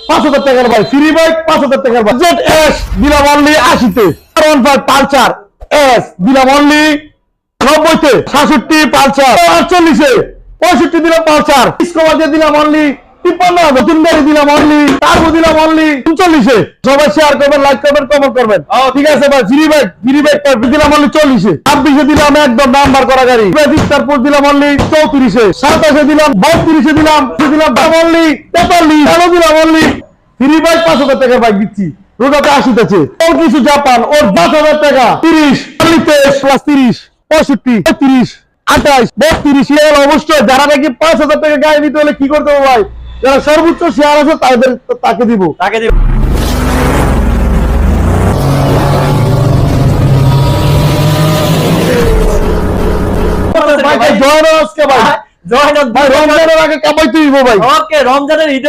5,000 টাকার bike, free bike 5,000 টাকার bike. Z S দিলাম অনলি 80-তে, 15 পালসার এস দিলাম অনলি 90-তে, 66 পালসার 48-এ, 65 দিলাম পালসার, ডিসকভার দিয়ে দিলাম অনলি 53, নতুন গাড়ি দিলাম অনলি, টার্বো দিলাম অনলি 39-এ। সবাই শেয়ার করবেন, লাইক করবেন, কমেন্ট করবেন। ঠিক আছে ভাই, ফ্রি বাইক দিলাম অনলি 40-এ, 26-এ দিলাম একদম নাম্বার করা গাড়ি, তারপর দিলাম অনলি 34-এ, 27-এ দিলাম, 32-এ দিলাম অনলি 43, দিলাম অনলি ফ্রি বাইক 5,000 টাকার বাইক দিচ্ছি। রোডাতে 80-তেছে, ওর কিছু জাপান, ওর 10,000 টাকা, 30 অনলি 23 প্লাস 30 65 30 28 32 শেয়ার। অবশ্যই যারা নাকি 5,000 টাকা গাড়ি নিতে হলে কি করতে হবে ভাই, যারা সর্বোচ্চ শেয়ার আছে তাকে দিব। ভাই জয় আজকে ভাই, জয় ভাই রমজানের আগে কামাইতে হইব ভাই। ওকে, রমজানের ঈদে